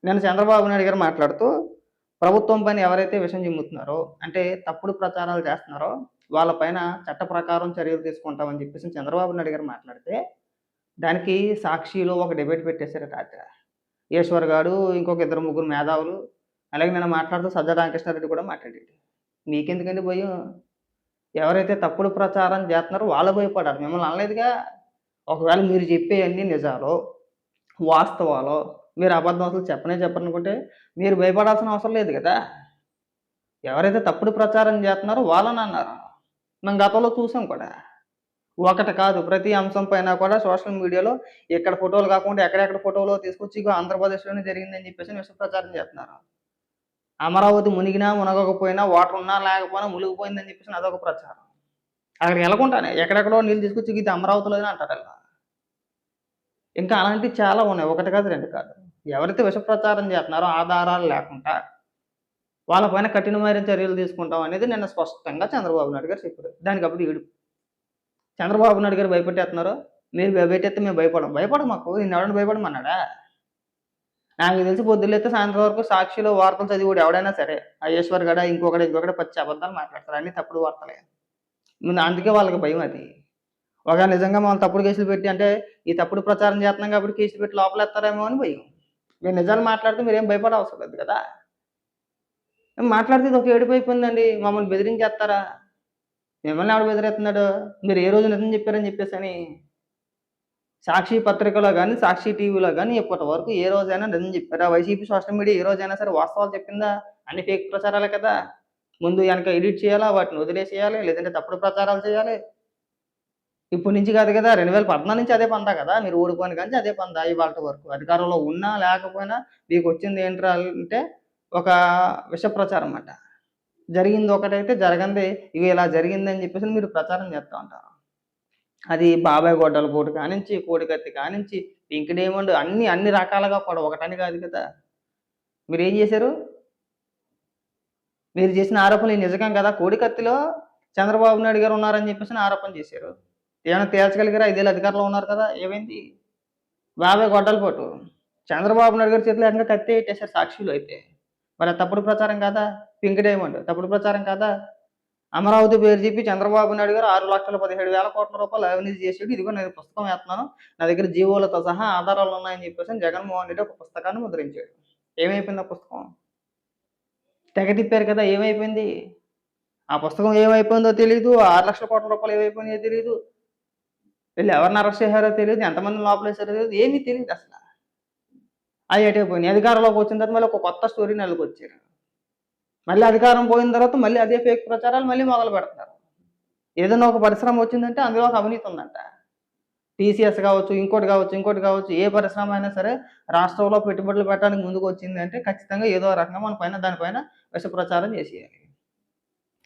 నిన్న చంద్రబాబు నాయుడు గారు మాట్లాడుతూ, ప్రభుత్వం పైన ఎవరైతే విషం చిమ్ముతున్నారో, అంటే తప్పుడు ప్రచారాలు చేస్తున్నారో, వాళ్ళ పైన చట్ట ప్రకారం చర్యలు తీసుకుంటామని చెప్పేసి చంద్రబాబు నాయుడు గారు మాట్లాడితే, దానికి సాక్షిలో ఒక డిబేట్ పెట్టేశారు రాత్రి. ఈశ్వర్ గాడు, ఇంకొక ఇద్దరు ముగ్గురు మేధావులు, అలాగే నిన్న మాట్లాడుతూ సజ్జల రామకృష్ణారెడ్డి కూడా మాట్లాడాడు. మీకెందుకండి భయం? ఎవరైతే తప్పుడు ప్రచారం చేస్తున్నారో వాళ్ళు భయపడాలి. మిమ్మల్ని అనలేదుగా. ఒకవేళ మీరు చెప్పేయన్నీ నిజాలో, వాస్తవాలో, మీరు అబద్ధం అసలు చెప్పనే చెప్పరనుకుంటే, మీరు భయపడాల్సిన అవసరం లేదు గదా! ఎవరైతే తప్పుడు ప్రచారం జేత్తన్నారో వాళ్ళనన్నారు. మనం గతంలో చూసాం కూడా. ఒకటి కాదు ప్రతి అంశం పైన కూడా సోషల్ మీడియాలో ఇక్కడ ఫోటోలు కాకుండా ఎక్కడెక్కడ ఫోటోలో తీసుకొచ్చి ఇగో ఆంధ్రప్రదేశ్‌లోనే జరిగిందని జెప్పేసి విష ప్రచారం జేత్తన్నారు. అమరావతి మునిగినా, మునగకపోయినా, వాటర్ ఉన్నా లేకపోయినా మునిగిపోయిందని జెప్పేసి అదొక ప్రచారం. అక్కడికి ఎళ్ళకుండానే ఎక్కడెక్కడో నీళ్ళు తీసుకొచ్చి ఇది అమరావతిలోనే అంటారాళ్ళు. ఇంకా అలాంటివి చాలా ఉన్నాయి. ఒకటి కాదు, 2 కాదు. ఎవరైతే విష ప్రచారం చేస్తున్నారో ఆధారాలు లేకుండా, వాళ్ళ పైన కఠినమైన చర్యలు తీసుకుంటాం అనేది నిన్న స్పష్టంగా చంద్రబాబు నాయుడు గారు చెప్పారు. దానికప్పుడు ఏడుపు. చంద్రబాబు నాయుడు గారు భయపెట్టేస్తున్నారు. మీరు భయపెట్టేస్తే మేము భయపడం. భయపడం మాకు నిన్నెవడన్నా భయపడమన్నాడా? నాకు తెలిసి పొద్దున్నేస్తే సాయంత్రం వరకు సాక్షిలో వార్తలు చదివోడు ఎవడైనా సరే, ఆ ఈశ్వర్ గడా, ఇంకొకడు పచ్చి అబద్ధాలు మాట్లాడతారు. అన్నీ తప్పుడు వార్తలే. ముందు అందుకే వాళ్ళకి భయం అది. ఒకవేళ నిజంగా మమ్మల్ని తప్పుడు కేసులు పెట్టి అంటే, ఈ తప్పుడు ప్రచారం చేస్తున్నాం కాబట్టి కేసులు పెట్టి లోపలేత్తారేమో అని భయం. మీరు నిజాలు మాట్లాడితే మీరేం భయపడవసరం లేదు కదా! మాట్లాడితే ఇదొక ఏడుపయిపోయిందండి. మమ్మల్ని బెదిరించేత్తారా? మిమ్మల్ని ఎవడు బెదిరిస్తున్నాడు? మీరు ఏ రోజు నిజం చెప్పారని చెప్పేసని. సాక్షి పత్రికలో గాని, సాక్షి టీవీలో గాని ఇప్పటి వరకు ఏ రోజైనా నిజం చెప్పారా? వైసీపీ సోషల్ మీడియా ఏ రోజైనా సరే వాస్తవాలు చెప్పిందా? అన్ని ఫేక్ ప్రచారాలే కదా! ముందు ఎనక ఎడిట్ చేయాలా, వాటిని వదిలేసేయాలి. లేదంటే తప్పుడు ప్రచారాలు చేయాలి. ఇప్పటి నుంచి కాదు కదా! 2014 నుంచి అదే పందా కదా! మీరు ఓడిపోయిన కాంచి అదే పందా ఇవాల్టి వరకు. అధికారంలో ఉన్నా, లేకపోయినా మీకొచ్చింది ఏంట్రా అంటే ఒక విష ప్రచారం మాట. జరిగింది ఒకటైతే జరగంది ఇగో ఇలా జరిగిందని చెప్పేసి మీరు ప్రచారం చేస్తా ఉంటారు. అది బాబాయ్ గొడ్డల పోటు కానించి, కోడికత్తి కానించి, పింక్ డైమండ్ అన్ని రకాలుగా కూడా ఒకటని కాదు కదా! మీరేం చేశారు? మీరు చేసిన ఆరోపణలు నిజం కదా! కోడికత్తిలో చంద్రబాబు నాయుడు గారు ఉన్నారని చెప్పేసి ఆరోపణ చేశారు. ఏమైనా తేల్చగలిగారా? 5 ఏళ్ళు అధికారంలో ఉన్నారు కదా! ఏమైంది? బాబాయ్ గొడ్డల పోటు. చంద్రబాబు నాయుడు గారి చేతిలో ఏకంగా కత్తే ఎట్టేసారు సాక్షిలో అయితే. మరి అది తప్పుడు ప్రచారం కాదా? పింక్ డైమండ్ తప్పుడు ప్రచారం కాదా? అమరావతి పేరు చెప్పి చంద్రబాబు నాయుడు గారు 6,17,000,00,00,000 అవినీతి చేసాడు. ఇదిగో నేను పుస్తకం ఏత్తన్నాను. నా దగ్గర జీవోలతో సహా ఆధారాలు ఉన్నాయని చెప్పేసి జగన్మోహన్ రెడ్డి ఒక పుస్తకాన్ని ముద్రించాడు. ఏమైపోయింది ఆ పుస్తకం? తెగ తిప్పారు కదా! ఏమైపోయింది? ఆ పుస్తకం ఏమైపోయిందో తెలీదు. ఆ 6,00,00,000,00,000 ఏమైపోయినాయో తెలీదు. వీళ్ళు ఎవరిని అరెస్ట్ చేశారో తెలీదు. ఎంతమందిని లోపలేసారో తెలీదు. ఏమీ తెలీదసల. అయి ఎటో పోయినాయి. అధికారంలోకి వచ్చిన తర్వాత మళ్ళీ ఒక కొత్త స్టోరీని అల్లుకొచ్చారు. మళ్ళీ అధికారం పోయిన తర్వాత మళ్ళీ అదే ఫేక్ ప్రచారాలు మళ్ళీ మొదలుపెడతారు. ఏదైనా ఒక పరిశ్రమ వచ్చిందంటే అందులో ఒక అవినీతి ఉందంట. టీసీఎస్ కావచ్చు, ఇంకోటి కావచ్చు ఏ పరిశ్రమ అయినా సరే రాష్ట్రంలో పెట్టుబడులు పెట్టడానికి ముందుకొచ్చిందంటే ఖచ్చితంగా ఏదో రకంగా మన పైన దానిపైన విష ప్రచారం చేసేయాలి.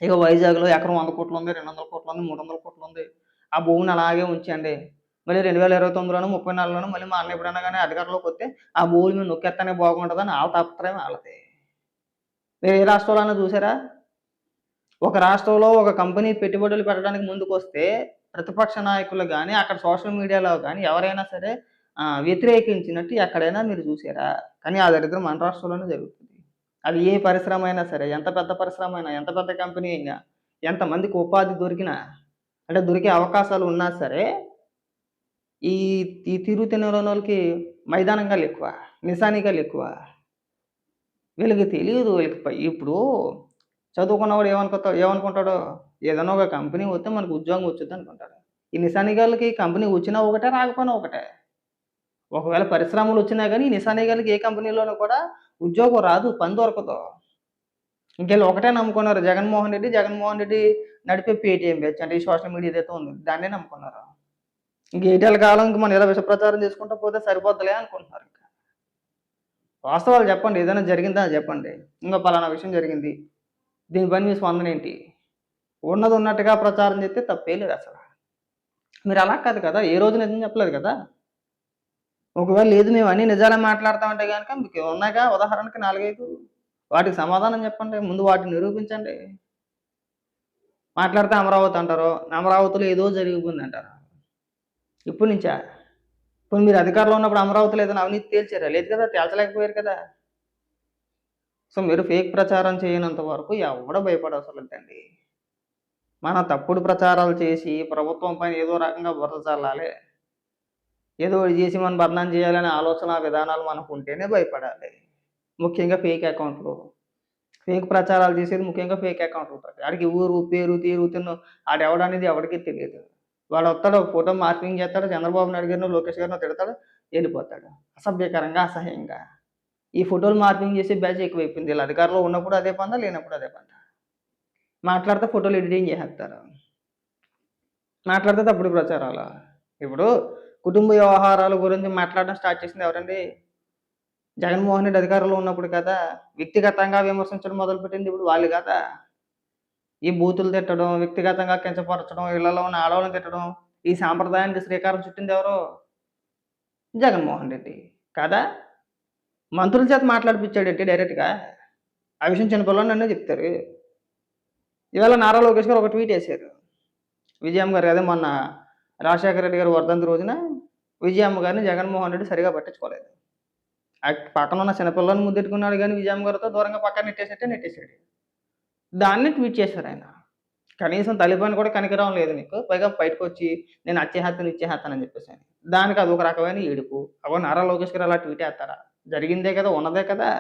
ఇక వైజాగ్‌లో ఎకరం 100,00,00,000 ఉంది, 200,00,00,000 ఉంది, 300,00,00,000 ఉంది. ఆ భూమిని అలాగే ఉంచండి. మళ్ళీ 2029లోనో, 34లోనో మళ్ళీ మా అన్న ఎప్పుడన్నా గాని అధికారంలోకొస్తే ఆ భూముల మీద నొక్కేత్తనే బాగుంటదని ఆళ్ళ తాపత్రయం ఆళ్ళది. మీరు ఏ రాష్ట్రంలోనైనా చూసారా? ఒక రాష్ట్రంలో ఒక కంపెనీ పెట్టుబడులు పెట్టడానికి ముందుకొస్తే ప్రతిపక్ష నాయకులు గాని, అక్కడ సోషల్ మీడియాలో గాని ఎవరైనా సరే వ్యతిరేకించినట్టు ఎక్కడైనా మీరు చూసారా? కానీ ఆ దరిద్రం మన రాష్ట్రంలోనే జరుగుతుంది. అది ఏ పరిశ్రమ అయినా సరే, ఎంత పెద్ద పరిశ్రమ అయినా, ఎంత పెద్ద కంపెనీ అయినా, ఎంతమందికి ఉపాధి దొరికినా, అంటే దొరికే అవకాశాలు ఉన్నా సరే, ఈ ఈ తిరుగుతినెలోనోళ్ళకి మైదానంగాళ్ళెక్కువ, నిశానిగాళ్ళెక్కువ. వీళ్ళకి తెలీదు. వీళ్ళకి ఇప్పుడు చదువుకున్నవాడు ఏమనుకుంటాడు? ఏదైనా ఒక కంపెనీ వస్తే మనకు ఉద్యోగం వచ్చుద్దనుకుంటాడు. ఈ నిశానిగాళ్ళకి కంపెనీ వచ్చినా ఒకటే, రాకపోయినా ఒకటే. ఒకవేళ పరిశ్రమలొచ్చినా గాని, ఈ నిశానిగాళ్ళకి ఏ కంపెనీలోనూ కూడా ఉద్యోగం రాదు, పని దొరకదు. ఇంకీళ్ళు ఒకటే నమ్ముకున్నారు. జగన్మోహన్ రెడ్డి నడిపే పేటీఎం బ్యాచ్ అంటే ఈ సోషల్ మీడియా ఏదైతే ఉందో దాన్నే నమ్ముకున్నారు. ఇంక ఏటేళ్ళ కాలం ఇంక మనం ఇలా విష ప్రచారం చేసుకుంటా పోతే సరిపోద్దిలే అనుకుంటున్నారు ఇంక. వాస్తవాలు చెప్పండి. ఏదైనా జరిగిందా చెప్పండి. ఇంగో పలానా విషయం జరిగింది. దీనిపైన మీ స్పందనేంటి? ఉన్నది ఉన్నట్టుగా ప్రచారం చేస్తే తప్పేం లేదసల. మీరు అలా కాదు కదా! ఏ రోజు నిజం చెప్పలేదు కదా! ఒకవేళ లేదు మేము అన్ని నిజాలే మాట్లాడతామంటే గనక మీకు ఉన్నాయిగా ఉదాహరణకి 4, 5 వాటికి సమాధానం చెప్పండి. ముందు వాటిని నిరూపించండి. మాట్లాడితే అమరావతి అంటారు. అమరావతిలో ఏదో జరిగిపోయిందంటారు. ఇప్పటి నుంచా? పోనీ మీరు అధికారంలో ఉన్నప్పుడు అమరావతిలో ఏదైనా అవినీతి తేల్చారా? లేదు కదా! తేల్చలేకపోయారు కదా! సో మీరు ఫేక్ ప్రచారం చేయనంత వరకు ఎవడు భయపడవసరలేదండి. మనం తప్పుడు ప్రచారాలు చేసి ప్రభుత్వం పైన ఏదో రకంగా బురద చల్లాలి. ఏదో ఒకటి చేసి మనం బదనాం చేయాలనే ఆలోచన విధానాలు మనకుంటేనే భయపడాలి. ముఖ్యంగా ఫేక్ అకౌంట్‌లు. ఫేక్ ప్రచారాలు చేసేది ముఖ్యంగా ఫేక్ అకౌంట్‌లతోటి. ఆడికి ఊరు, పేరు, తీరు, తిన్ను ఆడెవడనేది ఎవడికి తెలీదు. వాడొత్తాడు ఒక ఫోటో మార్ఫింగ్ చేత్తాడు. చంద్రబాబు నాయుడు గారినో, లోకేష్ గారినో తిడతాడు. ఎళ్ళిపోతాడు. అసభ్యకరంగా, అసహ్యంగా. ఈ ఫోటోలు మార్ఫింగ్ చేసే బ్యాచ్ ఎక్కువైపోయింది. ఈళ్ళు అధికారంలో ఉన్నప్పుడు అదే పందా, లేనప్పుడు అదే పందా. మాట్లాడితే ఫోటోలు ఎడిటింగ్ చేసేత్తారు. మాట్లాడితే తప్పుడు ప్రచారాలు. ఇప్పుడు కుటుంబ వ్యవహారాల గురించి మాట్లాడడం స్టార్ట్ చేసింది ఎవరండి? జగన్మోహన్ రెడ్డి అధికారంలో ఉన్నప్పుడు కదా! వ్యక్తిగతంగా విమర్శించడం మొదలుపెట్టింది ఇప్పుడు వాళ్ళు కదా! ఈ బూతులు తిట్టడం, వ్యక్తిగతంగా కించపరచడం, ఇళ్లలో ఉన్న ఆడవాళ్ళని తిట్టడం, ఈ సాంప్రదాయానికి శ్రీకారం చుట్టిందెవరు? జగన్మోహన్ రెడ్డి. కాదా? మంత్రుల చేత మాట్లాడిపిచ్చాడేంటి డైరెక్ట్‌గా? ఆ విషయం చిన్న పిల్లోడినన్నా చెప్తారు. ఇవాళ నారా లోకేష్ గారు ఒక ట్వీట్ ఏసారు. విజయమ్మ గారు అదే మొన్న రాజశేఖర రెడ్డి గారి వర్ధంతి రోజున విజయమ్మ గారిని జగన్మోహన్ రెడ్డి సరిగ్గా పట్టించుకోలేదు. పక్కనున్న చిన్న పిల్లోడిని ముద్దెట్టుకున్నాడు గానీ విజయమ్మ గారితో దూరంగా పక్కన నెట్టేసేట్టే నెట్టేసాడు. దాన్ని ట్వీట్ చేశారాయన. కనీసం తల్లిపైన కూడా కనికరం లేదు నీకు. పైగా బయటకొచ్చి నేను అచ్చేహత్యను, ఇచ్చేహత్యనని చెప్పేసని. దానికి అదొక రకమైన ఏడుపు. అగో నారా లోకేష్ గారు అలా ట్వీట్ ఏత్తారా? జరిగిందే కదా! ఉన్నదే కదా!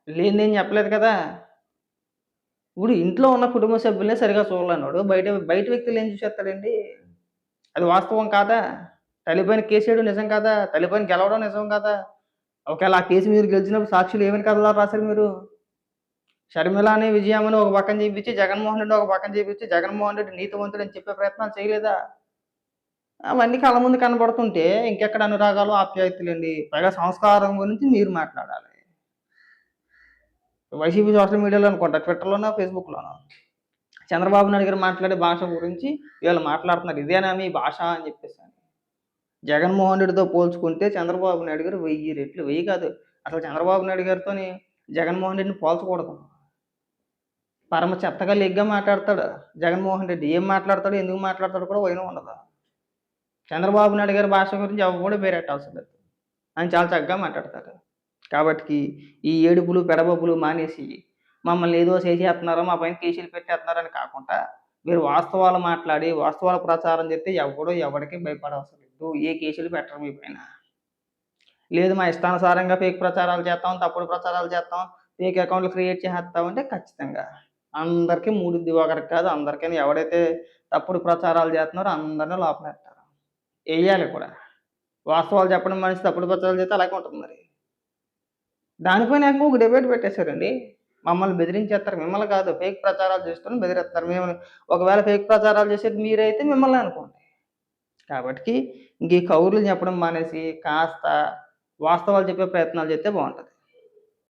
లేనిదేం చెప్పలేదు కదా! ఇప్పుడు ఇంట్లో ఉన్న కుటుంబ సభ్యులనే సరిగ్గా చూడలేనోడు బయట బయట వ్యక్తులు ఏం చూసేత్తాడండి? అది వాస్తవం కాదా? తల్లిపైన కేసేయడం నిజం కాదా? తల్లిపైన గెలవడం నిజం కాదా? ఒకేళ ఆ కేసు మీరు గెలిచినప్పుడు సాక్షులు ఏమని కథలు రాసారు మీరు? షర్మిలని, విజయమ్మని ఒక పక్కన చేపిచ్చి, జగన్మోహన్ రెడ్డిని ఒక పక్కన చేపిచ్చి, జగన్మోహన్ రెడ్డి నీతివంతుడని చెప్పే ప్రయత్నాలు చేయలేదా? అవన్నీ కళ్ళ ముందు కనబడుతుంటే ఇంకెక్కడ అనురాగాలు, ఆప్యాయతలండి. పైగా సంస్కారం గురించి మీరు మాట్లాడాలి. వైసీపీ సోషల్ మీడియాలో అనుకుంటా ట్విట్టర్‌లోనో, ఫేస్‌బుక్‌లోనో. చంద్రబాబు నాయుడు గారు మాట్లాడే భాష గురించి వీళ్ళు మాట్లాడుతున్నారు. ఇదేనా మీ భాష అని చెప్పేసని. జగన్మోహన్ రెడ్డితో పోల్చుకుంటే చంద్రబాబు నాయుడు గారు 1000 రెట్లు 1000 కాదు. అసలు చంద్రబాబు నాయుడు గారితోని జగన్మోహన్ రెడ్డిని పోల్చకూడదు. పరమ చెత్తగా లెగ్గా మాట్లాడతాడు. జగన్మోహన్ రెడ్డి ఏం మాట్లాడతాడో, ఎందుకు మాట్లాడతాడో కూడా వైనం ఉండదు. చంద్రబాబు నాయుడు గారి భాష గురించి ఎవ్వడు బేరెట్టాల్సిన లేదు. ఆయన చాలా చక్కగా మాట్లాడతారు. కాబట్టికి ఈ ఏడుపులు, పెడబొబ్బులు మానేసి మమ్మల్ని ఏదో చేసేస్తున్నారు, మా పైన కేసులు పెట్టేస్తున్నారని కాకుండా మీరు వాస్తవాలు మాట్లాడి, వాస్తవాల ప్రచారం చేస్తే ఎవ్వడు ఎవడికి భయపడవసరం లేదు. ఏ కేసులు పెట్టరు మీ పైన. లేదు మా ఇష్టానుసారంగా ఫేక్ ప్రచారాలు చేస్తాం, తప్పుడు ప్రచారాలు చేస్తాం, ఫేక్ అకౌంట్‌లు క్రియేట్ చేసేస్తామంటే ఖచ్చితంగా అందరికి మూడిద్ది. ఒకరికి కాదు అందరికని ఎవడైతే తప్పుడు ప్రచారాలు చేస్తున్నారో అందరిని లోపలేత్తారు. ఎయ్యాలి కూడా. వాస్తవాలు చెప్పడం మనిషి తప్పుడు ప్రచారాలు చేస్తే అలాగే ఉంటుంది మరి. దానిపైన ఏకంగా ఒక డిబేట్ పెట్టేసారండి. మమ్మల్ని బెదిరించేత్తారు. మిమ్మల్ని కాదు ఫేక్ ప్రచారాలు చేస్తూనే బెదిరిస్తారు. మేము ఒకవేళ ఫేక్ ప్రచారాలు చేసేది మీరైతే మిమ్మల్నే అనుకోండి. కాబట్టికి ఇంక ఈ కబుర్లు చెప్పడం మానేసి కాస్త వాస్తవాలు చెప్పే ప్రయత్నాలు చేస్తే బావుంటది.